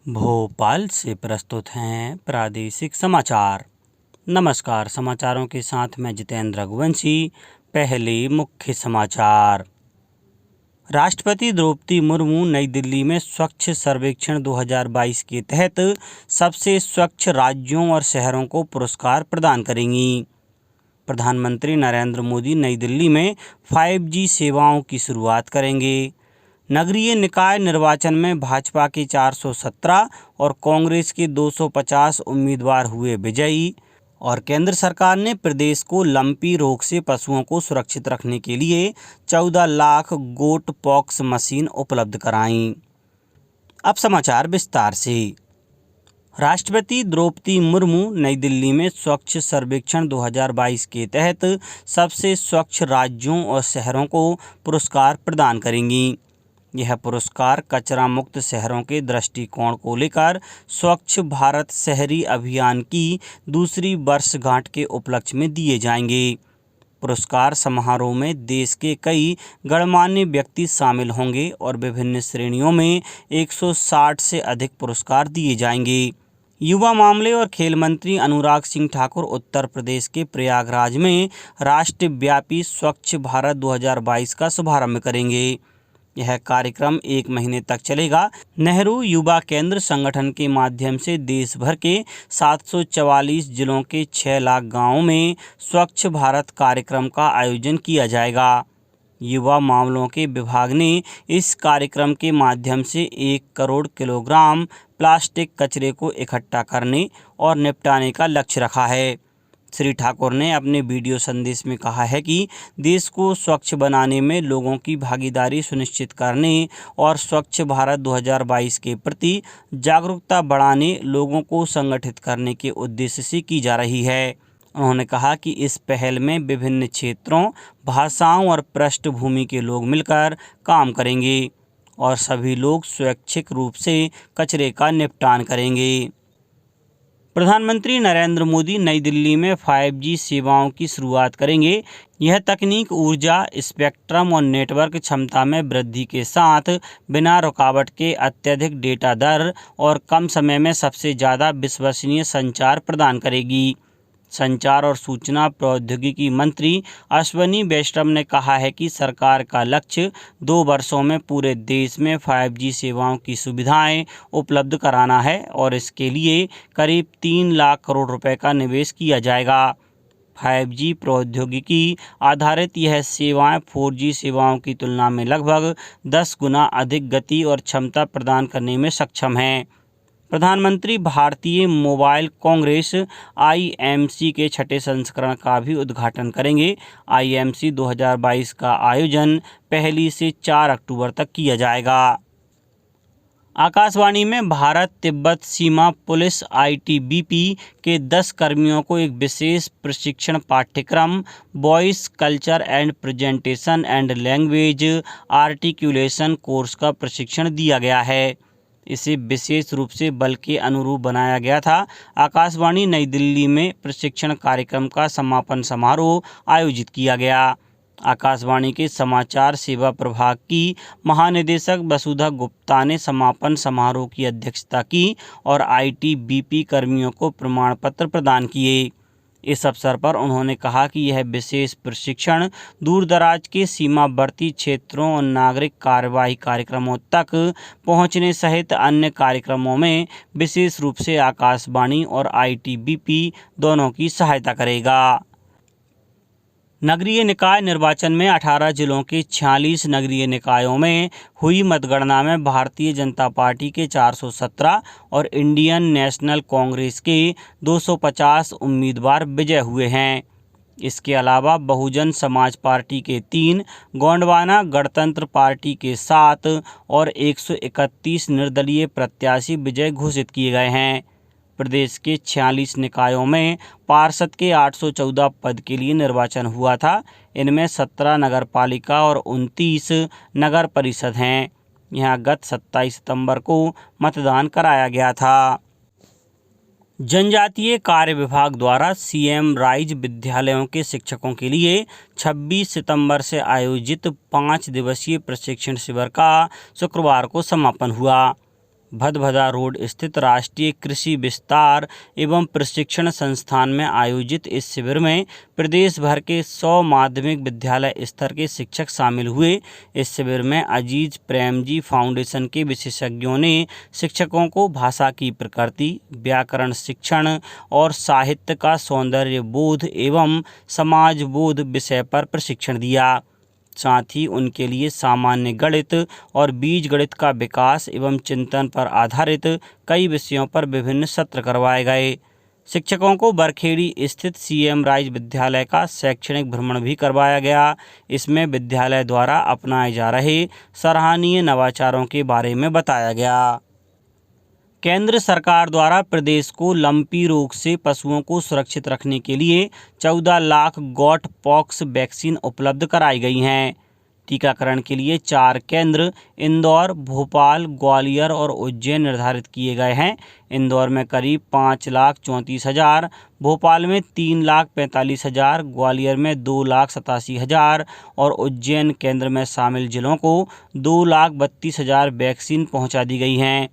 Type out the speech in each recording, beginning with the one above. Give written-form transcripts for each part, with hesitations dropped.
भोपाल से प्रस्तुत हैं प्रादेशिक समाचार। नमस्कार, समाचारों के साथ मैं जितेंद्र रघुवंशी। पहले मुख्य समाचार। राष्ट्रपति द्रौपदी मुर्मू नई दिल्ली में स्वच्छ सर्वेक्षण 2022 के तहत सबसे स्वच्छ राज्यों और शहरों को पुरस्कार प्रदान करेंगी। प्रधानमंत्री नरेंद्र मोदी नई दिल्ली में 5G सेवाओं की शुरुआत करेंगे। नगरीय निकाय निर्वाचन में भाजपा के 417 और कांग्रेस के 250 उम्मीदवार हुए विजयी। और केंद्र सरकार ने प्रदेश को लंपी रोग से पशुओं को सुरक्षित रखने के लिए 14 लाख गोट पॉक्स मशीन उपलब्ध कराई। अब समाचार विस्तार से। राष्ट्रपति द्रौपदी मुर्मू नई दिल्ली में स्वच्छ सर्वेक्षण 2022 के तहत सबसे स्वच्छ राज्यों और शहरों को पुरस्कार प्रदान करेंगी। यह पुरस्कार कचरा मुक्त शहरों के दृष्टिकोण को लेकर स्वच्छ भारत शहरी अभियान की दूसरी वर्षगांठ के उपलक्ष्य में दिए जाएंगे। पुरस्कार समारोह में देश के कई गणमान्य व्यक्ति शामिल होंगे और विभिन्न श्रेणियों में 160 से अधिक पुरस्कार दिए जाएंगे। युवा मामले और खेल मंत्री अनुराग सिंह ठाकुर उत्तर प्रदेश के प्रयागराज में राष्ट्रव्यापी स्वच्छ भारत 2022 का शुभारंभ करेंगे। यह कार्यक्रम 1 महीने तक चलेगा। नेहरू युवा केंद्र संगठन के माध्यम से देश भर के 744 जिलों के 6 लाख गांवों में स्वच्छ भारत कार्यक्रम का आयोजन किया जाएगा। युवा मामलों के विभाग ने इस कार्यक्रम के माध्यम से 1 करोड़ किलोग्राम प्लास्टिक कचरे को इकट्ठा करने और निपटाने का लक्ष्य रखा है। श्री ठाकुर ने अपने वीडियो संदेश में कहा है कि देश को स्वच्छ बनाने में लोगों की भागीदारी सुनिश्चित करने और स्वच्छ भारत 2022 के प्रति जागरूकता बढ़ाने लोगों को संगठित करने के उद्देश्य से की जा रही है। उन्होंने कहा कि इस पहल में विभिन्न क्षेत्रों, भाषाओं और पृष्ठभूमि के लोग मिलकर काम करेंगे और सभी लोग स्वैच्छिक रूप से कचरे का निपटान करेंगे। प्रधानमंत्री नरेंद्र मोदी नई दिल्ली में 5G सेवाओं की शुरुआत करेंगे। यह तकनीक ऊर्जा, स्पेक्ट्रम और नेटवर्क क्षमता में वृद्धि के साथ बिना रुकावट के अत्यधिक डेटा दर और कम समय में सबसे ज़्यादा विश्वसनीय संचार प्रदान करेगी। संचार और सूचना प्रौद्योगिकी मंत्री अश्विनी वैष्णव ने कहा है कि सरकार का लक्ष्य 2 वर्षों में पूरे देश में 5G सेवाओं की सुविधाएं उपलब्ध कराना है और इसके लिए करीब 3 लाख करोड़ रुपए का निवेश किया जाएगा। 5G प्रौद्योगिकी आधारित यह सेवाएं 4G सेवाओं की तुलना में लगभग 10 गुना अधिक गति और क्षमता प्रदान करने में सक्षम हैं। प्रधानमंत्री भारतीय मोबाइल कांग्रेस IMC के 6ठे संस्करण का भी उद्घाटन करेंगे। IMC 2022 का आयोजन 1 से 4 अक्टूबर तक किया जाएगा। आकाशवाणी में भारत तिब्बत सीमा पुलिस ITBP के 10 कर्मियों को एक विशेष प्रशिक्षण पाठ्यक्रम voice culture and presentation and language articulation course का प्रशिक्षण दिया गया है। इसे विशेष रूप से बल के अनुरूप बनाया गया था। आकाशवाणी नई दिल्ली में प्रशिक्षण कार्यक्रम का समापन समारोह आयोजित किया गया। आकाशवाणी के समाचार सेवा प्रभाग की महानिदेशक वसुधा गुप्ता ने समापन समारोह की अध्यक्षता की और ITBP कर्मियों को प्रमाण पत्र प्रदान किए। इस अवसर पर उन्होंने कहा कि यह विशेष प्रशिक्षण दूरदराज के सीमावर्ती क्षेत्रों और नागरिक कार्यवाही कार्यक्रमों तक पहुंचने सहित अन्य कार्यक्रमों में विशेष रूप से आकाशवाणी और ITBP दोनों की सहायता करेगा। नगरीय निकाय निर्वाचन में 18 जिलों के 46 नगरीय निकायों में हुई मतगणना में भारतीय जनता पार्टी के 417 और इंडियन नेशनल कांग्रेस के 250 उम्मीदवार विजय हुए हैं। इसके अलावा बहुजन समाज पार्टी के 3, गोंडवाना गणतंत्र पार्टी के 7 और 131 निर्दलीय प्रत्याशी विजय घोषित किए गए हैं। प्रदेश के 46 निकायों में पार्षद के 814 पद के लिए निर्वाचन हुआ था। इनमें 17 नगरपालिका और 29 नगर परिषद हैं। यहां गत 27 सितंबर को मतदान कराया गया था। जनजातीय कार्य विभाग द्वारा CM राइज विद्यालयों के शिक्षकों के लिए 26 सितंबर से आयोजित 5 दिवसीय प्रशिक्षण शिविर का शुक्रवार को समापन हुआ। भदभदा रोड स्थित राष्ट्रीय कृषि विस्तार एवं प्रशिक्षण संस्थान में आयोजित इस शिविर में प्रदेश भर के 100 माध्यमिक विद्यालय स्तर के शिक्षक शामिल हुए। इस शिविर में अजीज प्रेमजी फाउंडेशन के विशेषज्ञों ने शिक्षकों को भाषा की प्रकृति, व्याकरण शिक्षण और साहित्य का सौंदर्य बोध एवं समाज बोध विषय पर प्रशिक्षण दिया। साथ ही उनके लिए सामान्य गणित और बीज गणित का विकास एवं चिंतन पर आधारित कई विषयों पर विभिन्न सत्र करवाए गए। शिक्षकों को बरखेड़ी स्थित सीएम राइज विद्यालय का शैक्षणिक भ्रमण भी करवाया गया। इसमें विद्यालय द्वारा अपनाए जा रहे सराहनीय नवाचारों के बारे में बताया गया। केंद्र सरकार द्वारा प्रदेश को लंपी रोग से पशुओं को सुरक्षित रखने के लिए 14 लाख गॉट पॉक्स वैक्सीन उपलब्ध कराई गई हैं। टीकाकरण के लिए 4 केंद्र इंदौर, भोपाल, ग्वालियर और उज्जैन निर्धारित किए गए हैं। इंदौर में करीब 5,34,000, भोपाल में 3,45,000, ग्वालियर में 2,87,000 और उज्जैन केंद्र में शामिल जिलों को 2,32,000 वैक्सीन पहुंचा दी गई हैं।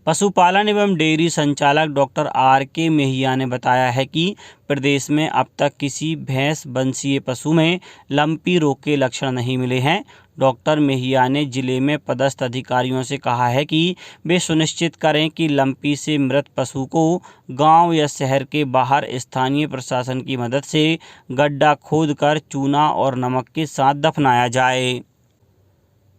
पशुपालन एवं डेयरी संचालक डॉक्टर आर.के. मेहिया ने बताया है कि प्रदेश में अब तक किसी भैंस वंशीय पशु में लंपी रोग के लक्षण नहीं मिले हैं। डॉक्टर मेहिया ने जिले में पदस्थ अधिकारियों से कहा है कि वे सुनिश्चित करें कि लंपी से मृत पशु को गांव या शहर के बाहर स्थानीय प्रशासन की मदद से गड्ढा खोदकर चूना और नमक के साथ दफनाया जाए।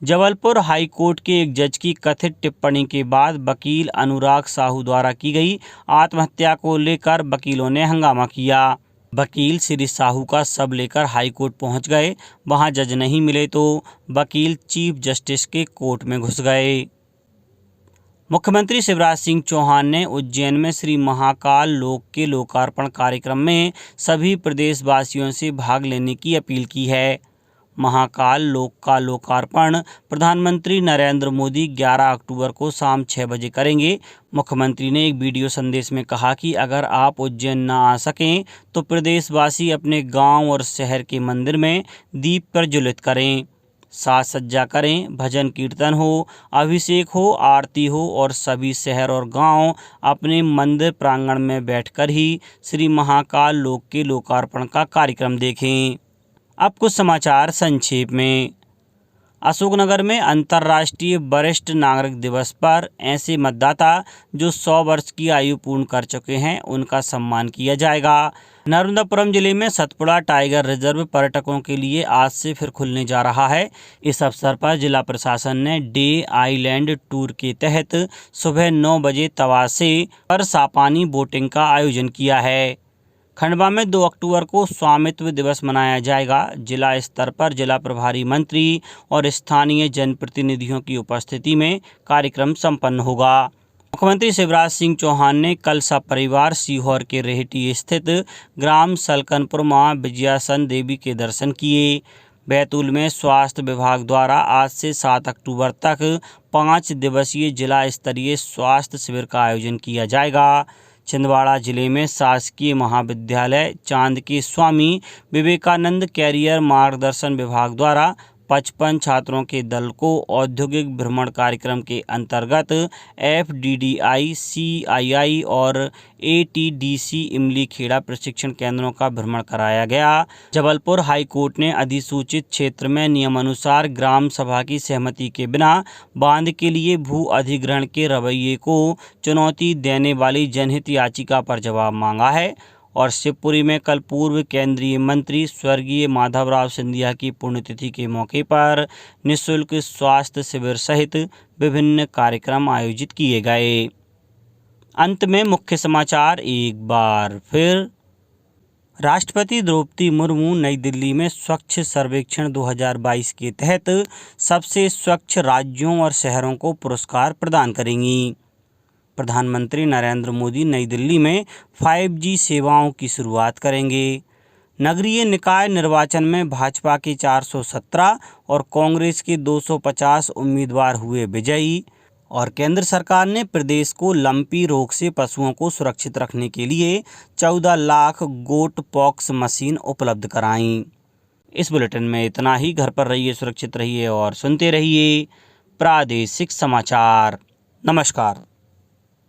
जबलपुर हाई कोर्ट के एक जज की कथित टिप्पणी के बाद वकील अनुराग साहू द्वारा की गई आत्महत्या को लेकर वकीलों ने हंगामा किया। वकील श्री साहू का शव लेकर हाई कोर्ट पहुंच गए। वहां जज नहीं मिले तो वकील चीफ जस्टिस के कोर्ट में घुस गए। मुख्यमंत्री शिवराज सिंह चौहान ने उज्जैन में श्री महाकाल लोक के लोकार्पण कार्यक्रम में सभी प्रदेशवासियों से भाग लेने की अपील की है। महाकाल लोक का लोकार्पण प्रधानमंत्री नरेंद्र मोदी 11 अक्टूबर को शाम 6 बजे करेंगे। मुख्यमंत्री ने एक वीडियो संदेश में कहा कि अगर आप उज्जैन न आ सकें तो प्रदेशवासी अपने गांव और शहर के मंदिर में दीप प्रज्वलित करें, साज सज्जा करें, भजन कीर्तन हो, अभिषेक हो, आरती हो और सभी शहर और गांव अपने मंदिर प्रांगण में बैठकर ही श्री महाकाल लोक के लोकार्पण का कार्यक्रम देखें। अब कुछ समाचार संक्षेप में। अशोकनगर में अंतर्राष्ट्रीय वरिष्ठ नागरिक दिवस पर ऐसे मतदाता जो 100 वर्ष की आयु पूर्ण कर चुके हैं उनका सम्मान किया जाएगा। नर्मदापुरम जिले में सतपुड़ा टाइगर रिजर्व पर्यटकों के लिए आज से फिर खुलने जा रहा है। इस अवसर पर जिला प्रशासन ने डे आइलैंड टूर के तहत सुबह 9 बजे तवा से पर सापानी बोटिंग का आयोजन किया है। खंडवा में 2 अक्टूबर को स्वामित्व दिवस मनाया जाएगा। जिला स्तर पर जिला प्रभारी मंत्री और स्थानीय जनप्रतिनिधियों की उपस्थिति में कार्यक्रम संपन्न होगा। मुख्यमंत्री शिवराज सिंह चौहान ने कल सपरिवार सीहोर के रेहटी स्थित ग्राम सलकनपुर मां विजयासन देवी के दर्शन किए। बैतूल में स्वास्थ्य विभाग द्वारा आज से 7 अक्टूबर तक 5 दिवसीय जिला स्तरीय स्वास्थ्य शिविर का आयोजन किया जाएगा। छिंदवाड़ा जिले में शासकीय महाविद्यालय चांद के स्वामी विवेकानंद कैरियर मार्गदर्शन विभाग द्वारा 55 छात्रों के दल को औद्योगिक भ्रमण कार्यक्रम के अंतर्गत FDDI, CII और ATDC इमली खेड़ा प्रशिक्षण केंद्रों का भ्रमण कराया गया। जबलपुर हाई कोर्ट ने अधिसूचित क्षेत्र में नियमानुसार ग्राम सभा की सहमति के बिना बांध के लिए भू अधिग्रहण के रवैये को चुनौती देने वाली जनहित याचिका पर जवाब मांगा है। और शिवपुरी में कल पूर्व केंद्रीय मंत्री स्वर्गीय माधवराव सिंधिया की पुण्यतिथि के मौके पर निःशुल्क स्वास्थ्य शिविर सहित विभिन्न कार्यक्रम आयोजित किए गए। अंत में मुख्य समाचार एक बार फिर। राष्ट्रपति द्रौपदी मुर्मू नई दिल्ली में स्वच्छ सर्वेक्षण 2022 के तहत सबसे स्वच्छ राज्यों और शहरों को पुरस्कार प्रदान करेंगी। प्रधानमंत्री नरेंद्र मोदी नई दिल्ली में 5G सेवाओं की शुरुआत करेंगे। नगरीय निकाय निर्वाचन में भाजपा के 417 और कांग्रेस के 250 उम्मीदवार हुए विजयी। और केंद्र सरकार ने प्रदेश को लंपी रोग से पशुओं को सुरक्षित रखने के लिए 14 लाख गोट पॉक्स मशीन उपलब्ध कराई। इस बुलेटिन में इतना ही। घर पर रहिए, सुरक्षित रहिए और सुनते रहिए प्रादेशिक समाचार। नमस्कार।